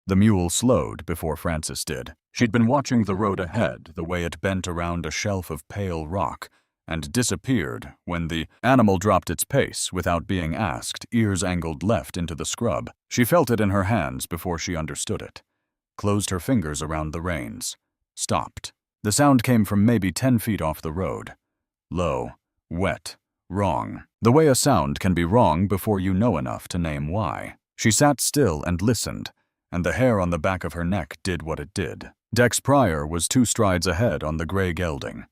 The mule slowed before Frances did. She'd been watching the road ahead, the way it bent around a shelf of pale rock, and disappeared when the animal dropped its pace without being asked, ears angled left into the scrub. She felt it in her hands before she understood it. Closed her fingers around the reins. Stopped. The sound came from maybe 10 feet off the road. Low, wet, wrong. The way a sound can be wrong before you know enough to name why. She sat still and listened, and the hair on the back of her neck did what it did. Dex Pryor was 2 strides ahead on the gray gelding.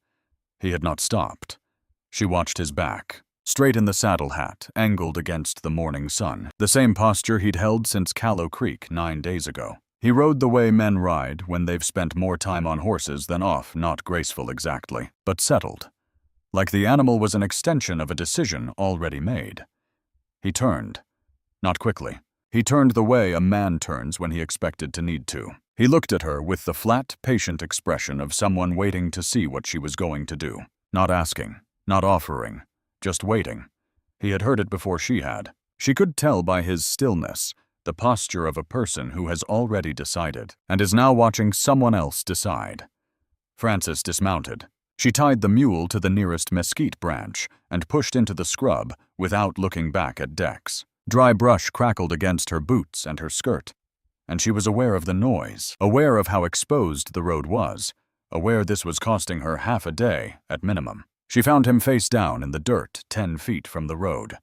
He had not stopped. She watched his back, straight in the saddle hat, angled against the morning sun, the same posture he'd held since Callow Creek 9 days ago. He rode the way men ride when they've spent more time on horses than off, not graceful exactly, but settled. Like the animal was an extension of a decision already made. He turned. Not quickly. He turned the way a man turns when he expected to need to. He looked at her with the flat, patient expression of someone waiting to see what she was going to do. Not asking, not offering, just waiting. He had heard it before she had. She could tell by his stillness, the posture of a person who has already decided and is now watching someone else decide. Frances dismounted. She tied the mule to the nearest mesquite branch and pushed into the scrub without looking back at Dex. Dry brush crackled against her boots and her skirt, and she was aware of the noise, aware of how exposed the road was, aware this was costing her half a day at minimum. She found him face down in the dirt 10 feet from the road.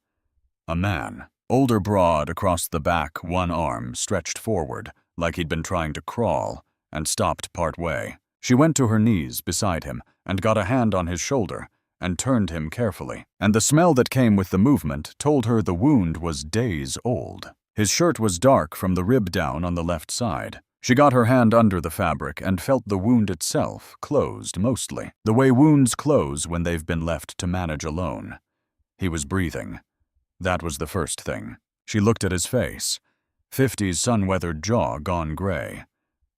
A man, older broad across the back, one arm stretched forward like he'd been trying to crawl, and stopped part way. She went to her knees beside him and got a hand on his shoulder and turned him carefully, and the smell that came with the movement told her the wound was days old. His shirt was dark from the rib down on the left side. She got her hand under the fabric and felt the wound itself closed mostly, the way wounds close when they've been left to manage alone. He was breathing. That was the first thing. She looked at his face. 50s sun-weathered jaw gone gray.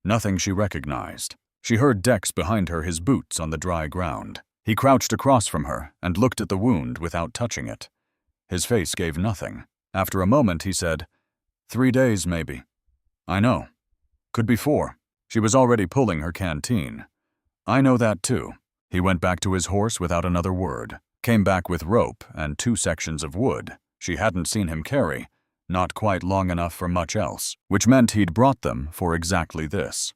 Nothing she recognized. She heard Dex behind her, his boots on the dry ground. He crouched across from her and looked at the wound without touching it. His face gave nothing. After a moment, he said, 3 days, maybe. I know. Could be 4. She was already pulling her canteen. I know that, too. He went back to his horse without another word. Came back with rope and 2 sections of wood. She hadn't seen him carry, not quite long enough for much else, which meant he'd brought them for exactly this.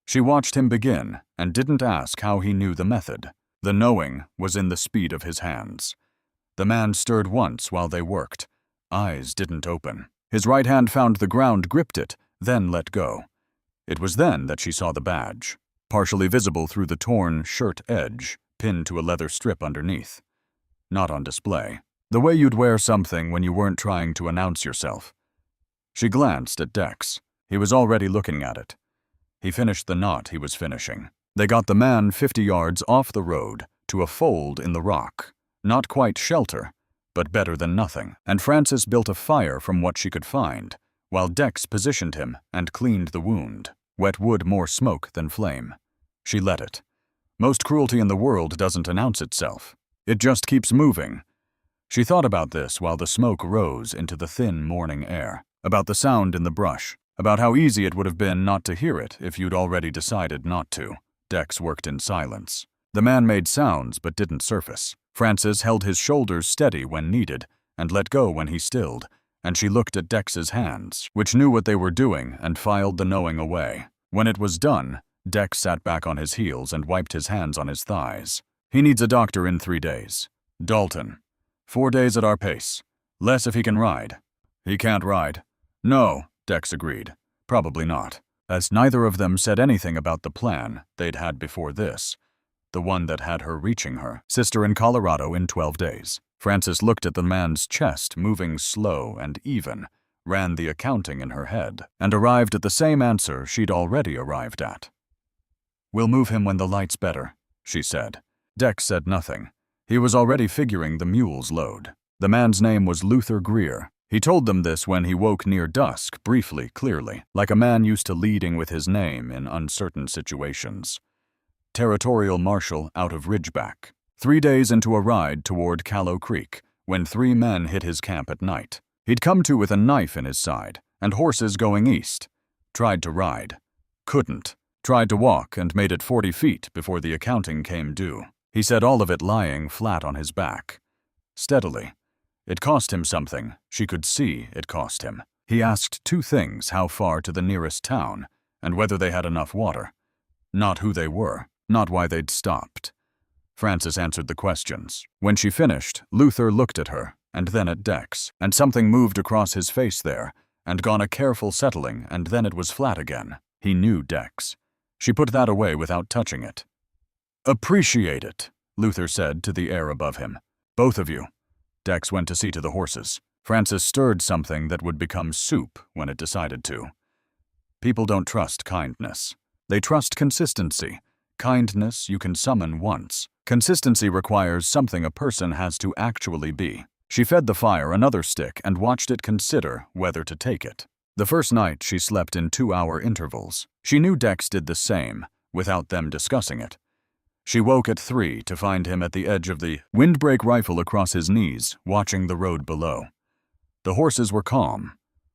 She watched him begin and didn't ask how he knew the method. The knowing was in the speed of his hands. The man stirred once while they worked. Eyes didn't open. His right hand found the ground, gripped it, then let go. It was then that she saw the badge, partially visible through the torn shirt edge, pinned to a leather strip underneath. Not on display. The way you'd wear something when you weren't trying to announce yourself. She glanced at Dex. He was already looking at it. He finished the knot he was finishing. They got the man 50 yards off the road to a fold in the rock. Not quite shelter, but better than nothing. And Frances built a fire from what she could find, while Dex positioned him and cleaned the wound. Wet wood more smoke than flame. She let it. Most cruelty in the world doesn't announce itself. It just keeps moving. She thought about this while the smoke rose into the thin morning air, about the sound in the brush, about how easy it would have been not to hear it if you'd already decided not to. Dex worked in silence. The man made sounds but didn't surface. Frances held his shoulders steady when needed and let go when he stilled, and she looked at Dex's hands, which knew what they were doing, and filed the knowing away. When it was done, Dex sat back on his heels and wiped his hands on his thighs. He needs a doctor in 3 days. Dalton. 4 days at our pace. Less if he can ride. He can't ride. No, Dex agreed. Probably not. As neither of them said anything about the plan they'd had before this, the one that had her reaching her sister in Colorado in 12 days. Frances looked at the man's chest, moving slow and even, ran the accounting in her head, and arrived at the same answer she'd already arrived at. We'll move him when the light's better, she said. Dex said nothing. He was already figuring the mule's load. The man's name was Luther Greer. He told them this when he woke near dusk, briefly, clearly, like a man used to leading with his name in uncertain situations. Territorial marshal out of Ridgeback. 3 days into a ride toward Callow Creek, when 3 men hit his camp at night. He'd come to with a knife in his side, and horses going east. Tried to ride. Couldn't. Tried to walk and made it 40 feet before the accounting came due. He said all of it lying flat on his back. Steadily. It cost him something. She could see it cost him. He asked 2 things: how far to the nearest town, and whether they had enough water. Not who they were, not why they'd stopped. Frances answered the questions. When she finished, Luther looked at her, and then at Dex, and something moved across his face there, and gone a careful settling, and then it was flat again. He knew Dex. She put that away without touching it. "Appreciate it," Luther said to the air above him. "Both of you." Dex went to see to the horses. Frances stirred something that would become soup when it decided to. People don't trust kindness. They trust consistency. Kindness you can summon once. Consistency requires something a person has to actually be. She fed the fire another stick and watched it consider whether to take it. The first night she slept in 2-hour intervals. She knew Dex did the same, without them discussing it. She woke at 3 to find him at the edge of the windbreak rifle across his knees, watching the road below. The horses were calm.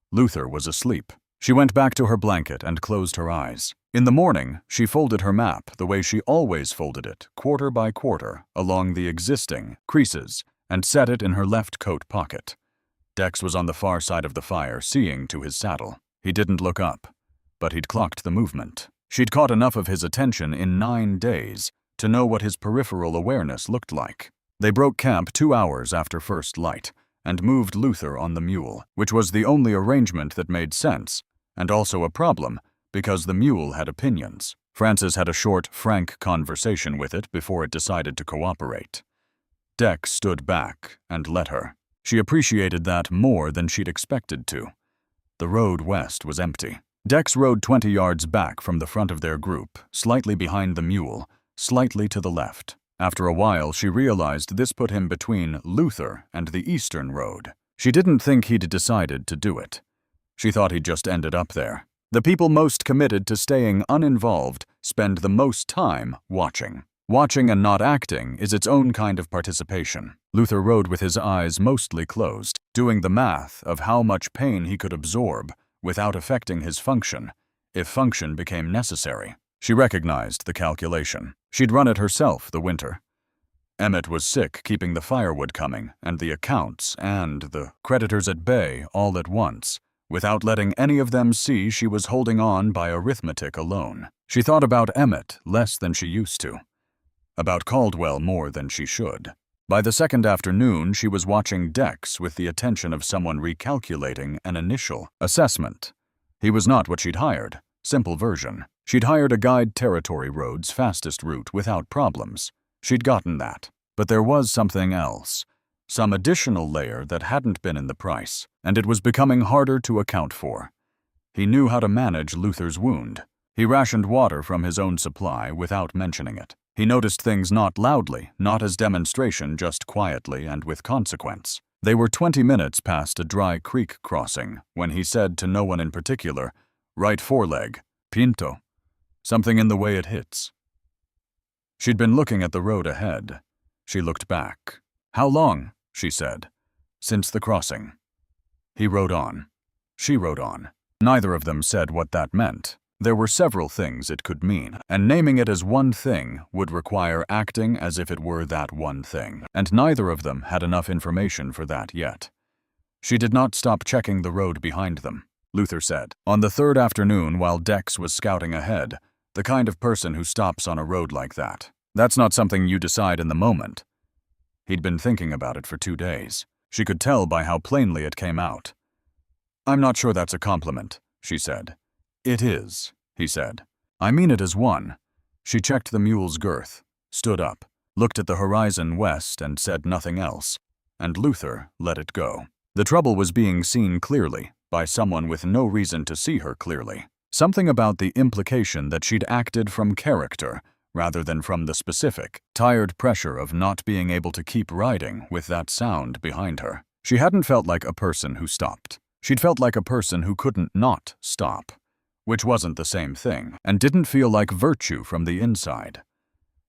Luther was asleep. She went back to her blanket and closed her eyes. In the morning, she folded her map the way she always folded it, quarter by quarter, along the existing creases, and set it in her left coat pocket. Dex was on the far side of the fire, seeing to his saddle. He didn't look up, but he'd clocked the movement. She'd caught enough of his attention in 9 days to know what his peripheral awareness looked like. They broke camp 2 hours after first light, and moved Luther on the mule, which was the only arrangement that made sense, and also a problem, because the mule had opinions. Frances had a short, frank conversation with it before it decided to cooperate. Dex stood back and let her. She appreciated that more than she'd expected to. The road west was empty. Dex rode 20 yards back from the front of their group, slightly behind the mule, slightly to the left. After a while, she realized this put him between Luther and the eastern road. She didn't think he'd decided to do it. She thought he'd just ended up there. The people most committed to staying uninvolved spend the most time watching. Watching and not acting is its own kind of participation. Luther rode with his eyes mostly closed, doing the math of how much pain he could absorb without affecting his function, if function became necessary. She recognized the calculation. She'd run it herself the winter. Emmett was sick, keeping the firewood coming, and the accounts and the creditors at bay all at once, without letting any of them see she was holding on by arithmetic alone. She thought about Emmett less than she used to. About Caldwell more than she should. By the second afternoon, she was watching Dex with the attention of someone recalculating an initial assessment. He was not what she'd hired. Simple version. She'd hired a guide territory road's fastest route without problems. She'd gotten that. But there was something else. Some additional layer that hadn't been in the price, and it was becoming harder to account for. He knew how to manage Luther's wound. He rationed water from his own supply without mentioning it. He noticed things not loudly, not as demonstration, just quietly and with consequence. They were 20 minutes past a dry creek crossing when he said to no one in particular, "Right foreleg, pinto." Something in the way it hits. She'd been looking at the road ahead. She looked back. "How long?" she said. "Since the crossing." He rode on. She rode on. Neither of them said what that meant. There were several things it could mean, and naming it as one thing would require acting as if it were that one thing, and neither of them had enough information for that yet. She did not stop checking the road behind them, Luther said. On the third afternoon, while Dex was scouting ahead, the kind of person who stops on a road like that. That's not something you decide in the moment. He'd been thinking about it for 2 days. She could tell by how plainly it came out. "I'm not sure that's a compliment," she said. "It is," he said. "I mean it as one." She checked the mule's girth, stood up, looked at the horizon west and said nothing else, and Luther let it go. The trouble was being seen clearly by someone with no reason to see her clearly. Something about the implication that she'd acted from character rather than from the specific, tired pressure of not being able to keep riding with that sound behind her. She hadn't felt like a person who stopped. She'd felt like a person who couldn't not stop, which wasn't the same thing, and didn't feel like virtue from the inside.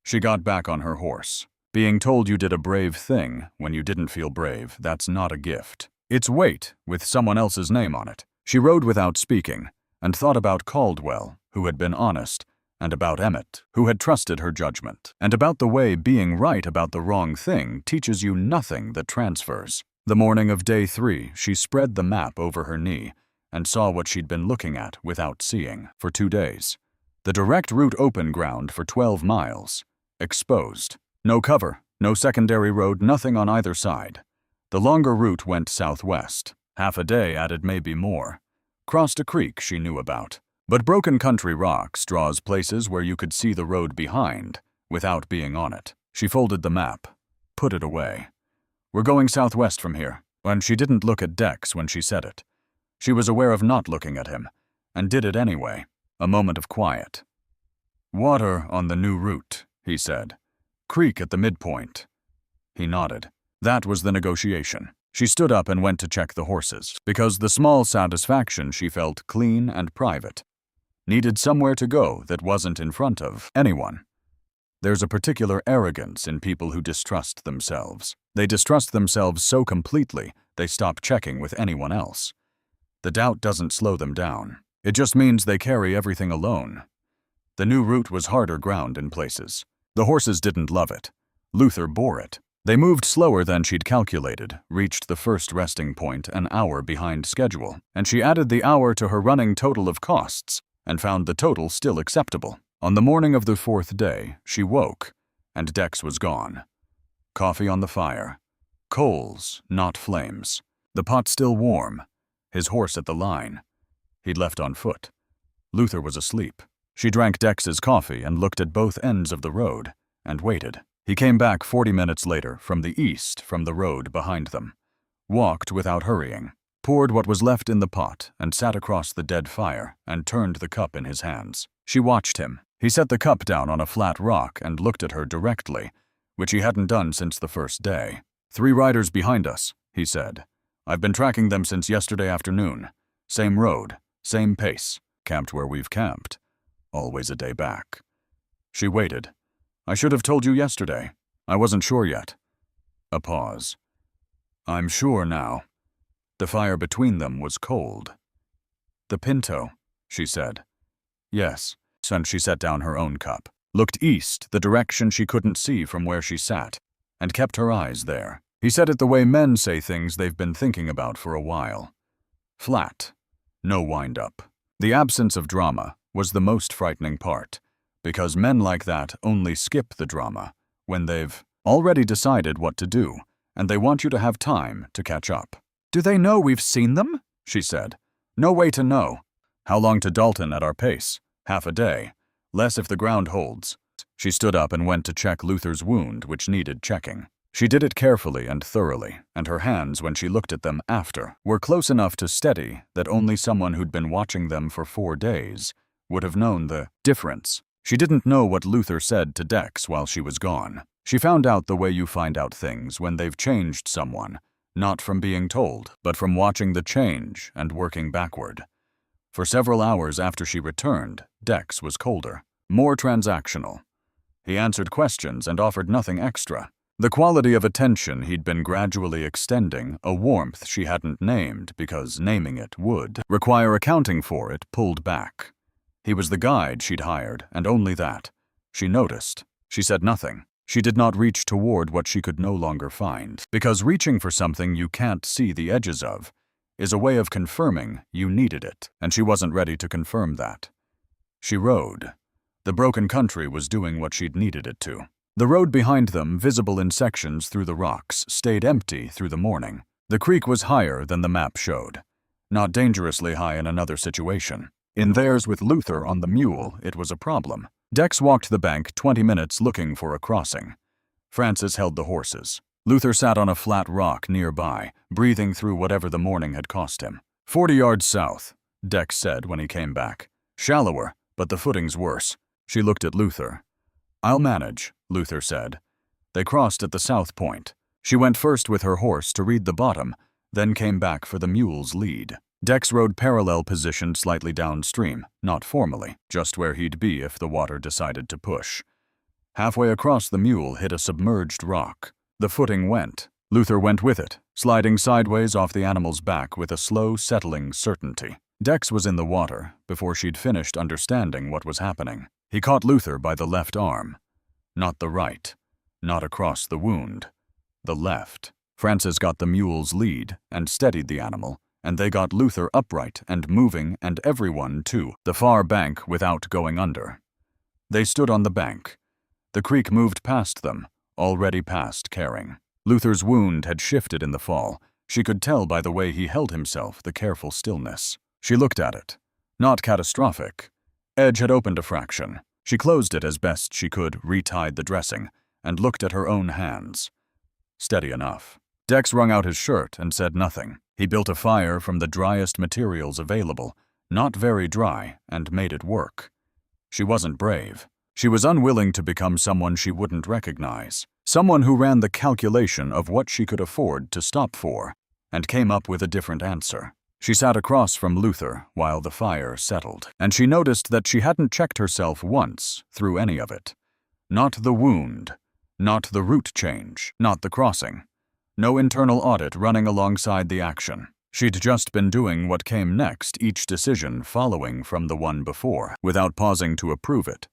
She got back on her horse. Being told you did a brave thing when you didn't feel brave, that's not a gift. It's weight with someone else's name on it. She rode without speaking, and thought about Caldwell, who had been honest, and about Emmett, who had trusted her judgment, and about the way being right about the wrong thing teaches you nothing that transfers. The morning of day 3, she spread the map over her knee and saw what she'd been looking at without seeing for 2 days. The direct route open ground for 12 miles. Exposed. No cover, no secondary road, nothing on either side. The longer route went southwest. Half a day added maybe more. Crossed a creek she knew about. But broken country rocks draws places where you could see the road behind without being on it. She folded the map, put it away. We're going southwest from here. And she didn't look at Dex when she said it. She was aware of not looking at him, and did it anyway. A moment of quiet. Water on the new route, he said. Creek at the midpoint. He nodded. That was the negotiation. She stood up and went to check the horses, because the small satisfaction she felt clean and private. Needed somewhere to go that wasn't in front of anyone. There's a particular arrogance in people who distrust themselves. They distrust themselves so completely, they stop checking with anyone else. The doubt doesn't slow them down. It just means they carry everything alone. The new route was harder ground in places. The horses didn't love it. Luther bore it. They moved slower than she'd calculated, reached the first resting point an hour behind schedule, and she added the hour to her running total of costs, and found the total still acceptable. On the morning of the 4th day, she woke, and Dex was gone. Coffee on the fire. Coals, not flames. The pot still warm. His horse at the line. He'd left on foot. Luther was asleep. She drank Dex's coffee and looked at both ends of the road, and waited. He came back 40 minutes later from the east from the road behind them. Walked without hurrying. Poured what was left in the pot and sat across the dead fire and turned the cup in his hands. She watched him. He set the cup down on a flat rock and looked at her directly, which he hadn't done since the first day. 3 riders behind us, he said. I've been tracking them since yesterday afternoon. Same road, same pace, camped where we've camped. Always a day back. She waited. I should have told you yesterday. I wasn't sure yet. A pause. I'm sure now. The fire between them was cold. The Pinto, she said. Yes. And she set down her own cup, looked east, the direction she couldn't see from where she sat, and kept her eyes there. He said it the way men say things they've been thinking about for a while. Flat. No wind-up. The absence of drama was the most frightening part, because men like that only skip the drama when they've already decided what to do, and they want you to have time to catch up. Do they know we've seen them? She said. No way to know. How long to Dalton at our pace? Half a day. Less if the ground holds. She stood up and went to check Luther's wound, which needed checking. She did it carefully and thoroughly, and her hands, when she looked at them after, were close enough to steady that only someone who'd been watching them for 4 days would have known the difference. She didn't know what Luther said to Dex while she was gone. She found out the way you find out things when they've changed someone, not from being told, but from watching the change and working backward. For several hours after she returned, Dex was colder, more transactional. He answered questions and offered nothing extra. The quality of attention he'd been gradually extending, a warmth she hadn't named because naming it would require accounting for it, pulled back. He was the guide she'd hired, and only that. She noticed. She said nothing. She did not reach toward what she could no longer find, because reaching for something you can't see the edges of is a way of confirming you needed it, and she wasn't ready to confirm that. She rode. The broken country was doing what she'd needed it to. The road behind them, visible in sections through the rocks, stayed empty through the morning. The creek was higher than the map showed. Not dangerously high in another situation. In theirs with Luther on the mule, it was a problem. Dex walked the bank 20 minutes looking for a crossing. Francis held the horses. Luther sat on a flat rock nearby, breathing through whatever the morning had cost him. 40 yards south, Dex said when he came back. Shallower, but the footing's worse. She looked at Luther. I'll manage, Luther said. They crossed at the south point. She went first with her horse to read the bottom, then came back for the mule's lead. Dex rode parallel positioned slightly downstream, not formally, just where he'd be if the water decided to push. Halfway across the mule hit a submerged rock. The footing went. Luther went with it, sliding sideways off the animal's back with a slow, settling certainty. Dex was in the water before she'd finished understanding what was happening. He caught Luther by the left arm. Not the right. Not across the wound. The left. Francis got the mule's lead and steadied the animal, and they got Luther upright and moving and everyone to the far bank without going under. They stood on the bank. The creek moved past them, already past caring. Luther's wound had shifted in the fall. She could tell by the way he held himself, the careful stillness. She looked at it. Not catastrophic. Edge had opened a fraction. She closed it as best she could, retied the dressing, and looked at her own hands. Steady enough. Dex wrung out his shirt and said nothing. He built a fire from the driest materials available, not very dry, and made it work. She wasn't brave. She was unwilling to become someone she wouldn't recognize, someone who ran the calculation of what she could afford to stop for, and came up with a different answer. She sat across from Luther while the fire settled, and she noticed that she hadn't checked herself once through any of it. Not the wound, not the route change, not the crossing. No internal audit running alongside the action. She'd just been doing what came next, each decision following from the one before, without pausing to approve it.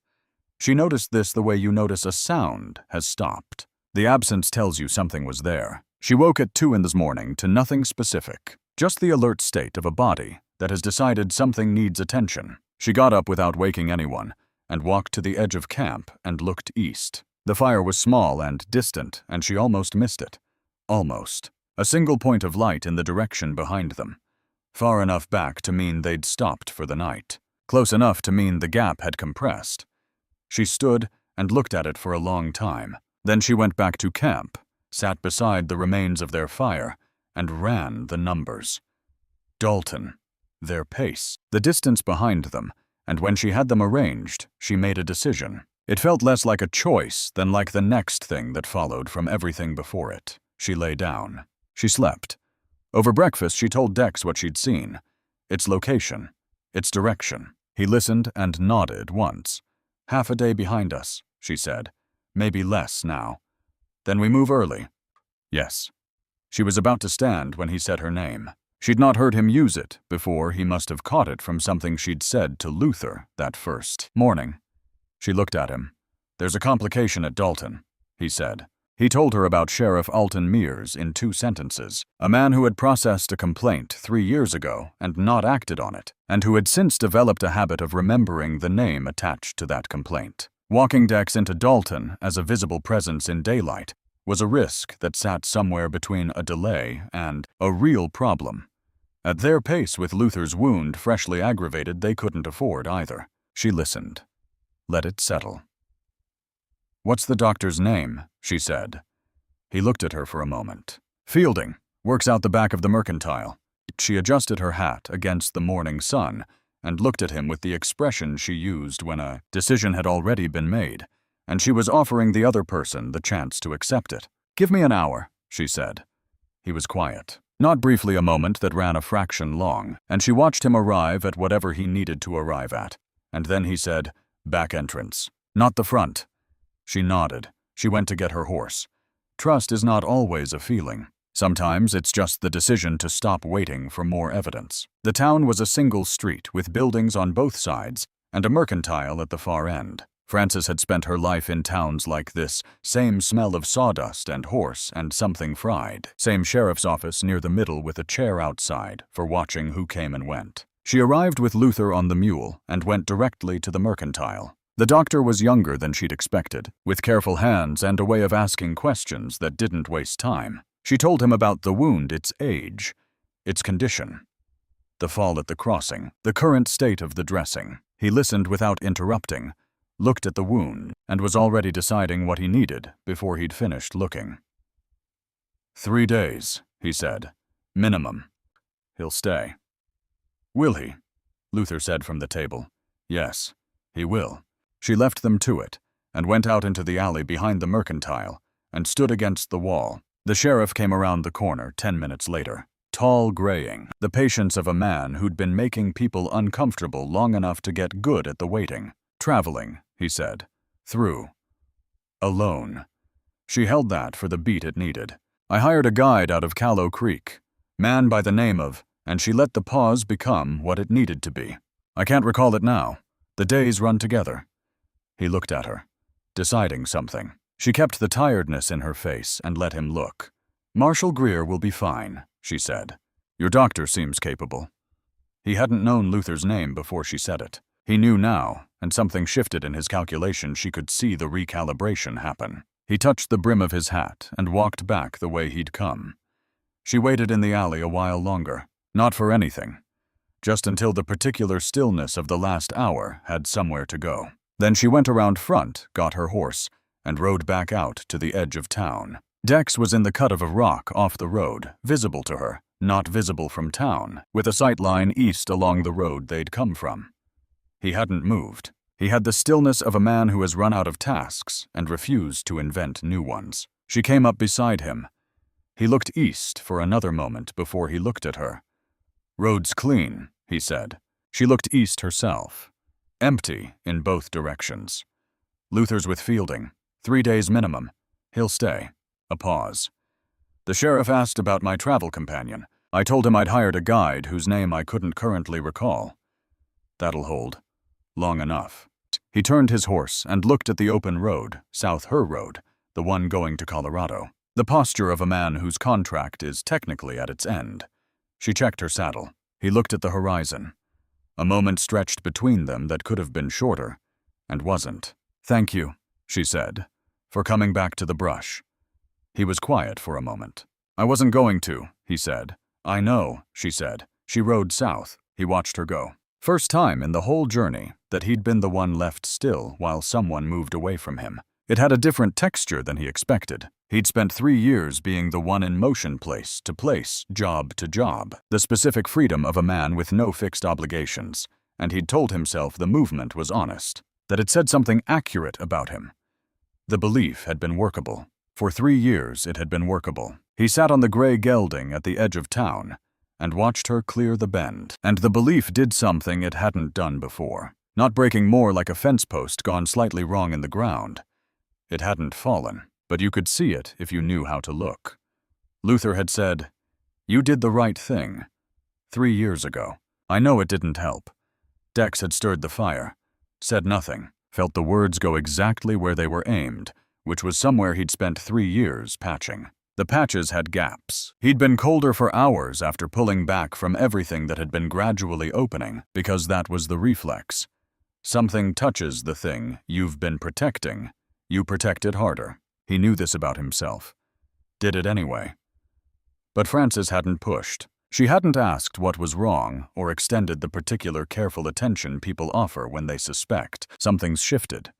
She noticed this the way you notice a sound has stopped. The absence tells you something was there. She woke at 2 in the morning to nothing specific, just the alert state of a body that has decided something needs attention. She got up without waking anyone and walked to the edge of camp and looked east. The fire was small and distant, and she almost missed it. Almost. A single point of light in the direction behind them. Far enough back to mean they'd stopped for the night. Close enough to mean the gap had compressed. She stood and looked at it for a long time. Then she went back to camp, sat beside the remains of their fire, and ran the numbers. Dalton. Their pace. The distance behind them, and when she had them arranged, she made a decision. It felt less like a choice than like the next thing that followed from everything before it. She lay down. She slept. Over breakfast, she told Dex what she'd seen. Its location. Its direction. He listened and nodded once. "Half a day behind us," she said. "Maybe less now. Then we move early." "Yes." She was about to stand when he said her name. She'd not heard him use it before. He must have caught it from something she'd said to Luther that first morning. She looked at him. "There's a complication at Dalton," he said. He told her about Sheriff Alton Mears in 2 sentences, a man who had processed a complaint 3 years ago and not acted on it, and who had since developed a habit of remembering the name attached to that complaint. Walking Dex into Dalton as a visible presence in daylight was a risk that sat somewhere between a delay and a real problem. At their pace with Luther's wound freshly aggravated, they couldn't afford either. She listened. Let it settle. "What's the doctor's name?" she said. He looked at her for a moment. "Fielding. Works out the back of the mercantile." She adjusted her hat against the morning sun and looked at him with the expression she used when a decision had already been made, and she was offering the other person the chance to accept it. "Give me an hour," she said. He was quiet. Not briefly, a moment that ran a fraction long, and she watched him arrive at whatever he needed to arrive at. And then he said, "Back entrance. Not the front." She nodded. She went to get her horse. Trust is not always a feeling. Sometimes it's just the decision to stop waiting for more evidence. The town was a single street with buildings on both sides and a mercantile at the far end. Frances had spent her life in towns like this, same smell of sawdust and horse and something fried, same sheriff's office near the middle with a chair outside for watching who came and went. She arrived with Luther on the mule and went directly to the mercantile. The doctor was younger than she'd expected, with careful hands and a way of asking questions that didn't waste time. She told him about the wound, its age, its condition, the fall at the crossing, the current state of the dressing. He listened without interrupting, looked at the wound, and was already deciding what he needed before he'd finished looking. 3 days, he said. Minimum. He'll stay. Will he? Luther said from the table. Yes, he will. She left them to it, and went out into the alley behind the mercantile, and stood against the wall. The sheriff came around the corner 10 minutes later, tall graying, the patience of a man who'd been making people uncomfortable long enough to get good at the waiting. Traveling, he said. Through. Alone. She held that for the beat it needed. I hired a guide out of Callow Creek, man by the name of, and she let the pause become what it needed to be. I can't recall it now. The days run together. He looked at her, deciding something. She kept the tiredness in her face and let him look. Marshal Greer will be fine, she said. Your doctor seems capable. He hadn't known Luther's name before she said it. He knew now, and something shifted in his calculation. She could see the recalibration happen. He touched the brim of his hat and walked back the way he'd come. She waited in the alley a while longer, not for anything, just until the particular stillness of the last hour had somewhere to go. Then she went around front, got her horse, and rode back out to the edge of town. Dex was in the cut of a rock off the road, visible to her, not visible from town, with a sight line east along the road they'd come from. He hadn't moved. He had the stillness of a man who has run out of tasks and refused to invent new ones. She came up beside him. He looked east for another moment before he looked at her. Road's clean, he said. She looked east herself. Empty in both directions. Luther's with Fielding. 3 days minimum. He'll stay. A pause. The sheriff asked about my travel companion. I told him I'd hired a guide whose name I couldn't currently recall. That'll hold. Long enough. He turned his horse and looked at the open road, South Her Road, the one going to Colorado. The posture of a man whose contract is technically at its end. She checked her saddle. He looked at the horizon. A moment stretched between them that could have been shorter, and wasn't. Thank you, she said, for coming back to the brush. He was quiet for a moment. I wasn't going to, he said. I know, she said. She rode south. He watched her go. First time in the whole journey that he'd been the one left still while someone moved away from him. It had a different texture than he expected. He'd spent 3 years being the one in motion, place to place, job to job, the specific freedom of a man with no fixed obligations, and he'd told himself the movement was honest, that it said something accurate about him. The belief had been workable. For 3 years it had been workable. He sat on the gray gelding at the edge of town and watched her clear the bend, and the belief did something it hadn't done before, not breaking more like a fence post gone slightly wrong in the ground. It hadn't fallen, but you could see it if you knew how to look. Luther had said, "You did the right thing." 3 years ago. I know it didn't help. Dex had stirred the fire, said nothing, felt the words go exactly where they were aimed, which was somewhere he'd spent 3 years patching. The patches had gaps. He'd been colder for hours after pulling back from everything that had been gradually opening, because that was the reflex. Something touches the thing you've been protecting. You protect it harder. He knew this about himself. Did it anyway. But Frances hadn't pushed. She hadn't asked what was wrong or extended the particular careful attention people offer when they suspect something's shifted.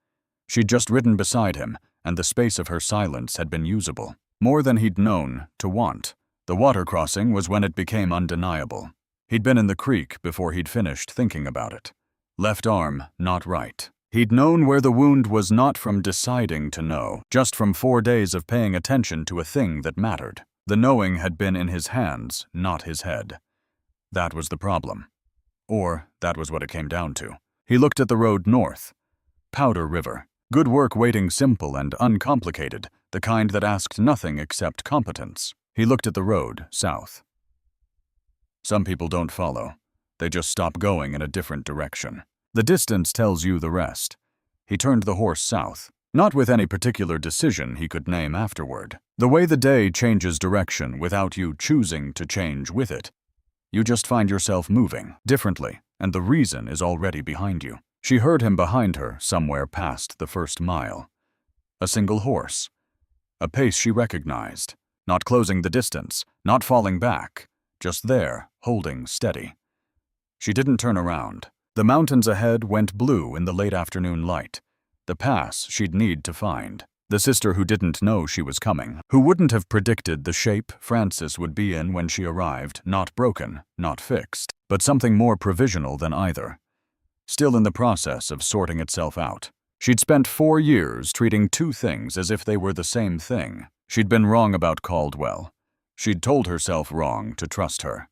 She'd just ridden beside him, and the space of her silence had been usable. More than he'd known to want. The water crossing was when it became undeniable. He'd been in the creek before he'd finished thinking about it. Left arm, not right. He'd known where the wound was not from deciding to know, just from 4 days of paying attention to a thing that mattered. The knowing had been in his hands, not his head. That was the problem. Or that was what it came down to. He looked at the road north. Powder River. Good work waiting simple and uncomplicated, the kind that asked nothing except competence. He looked at the road south. Some people don't follow. They just stop going in a different direction. The distance tells you the rest. He turned the horse south, not with any particular decision he could name afterward. The way the day changes direction without you choosing to change with it. You just find yourself moving differently, and the reason is already behind you. She heard him behind her somewhere past the first mile. A single horse. A pace she recognized, not closing the distance, not falling back, just there, holding steady. She didn't turn around. The mountains ahead went blue in the late afternoon light. The pass she'd need to find. The sister who didn't know she was coming, who wouldn't have predicted the shape Frances would be in when she arrived, not broken, not fixed, but something more provisional than either. Still in the process of sorting itself out. She'd spent 4 years treating 2 things as if they were the same thing. She'd been wrong about Caldwell. She'd told herself wrong to trust her.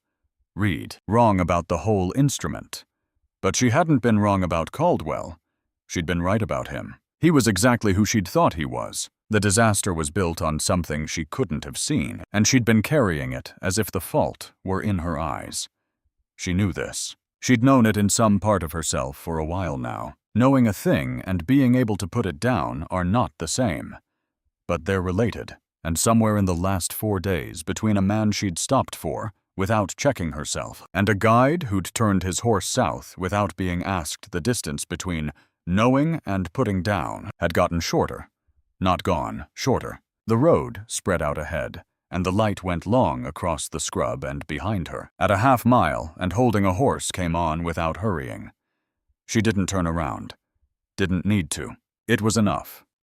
Reed, wrong about the whole instrument. But she hadn't been wrong about Caldwell. She'd been right about him. He was exactly who she'd thought he was. The disaster was built on something she couldn't have seen, and she'd been carrying it as if the fault were in her eyes. She knew this. She'd known it in some part of herself for a while now. Knowing a thing and being able to put it down are not the same. But they're related, and somewhere in the last 4 days, between a man she'd stopped for, without checking herself, and a guide who'd turned his horse south without being asked, the distance between knowing and putting down had gotten shorter. Not gone, shorter. The road spread out ahead, and the light went long across the scrub and behind her. At a half mile, and holding a horse came on without hurrying. She didn't turn around. Didn't need to. It was enough.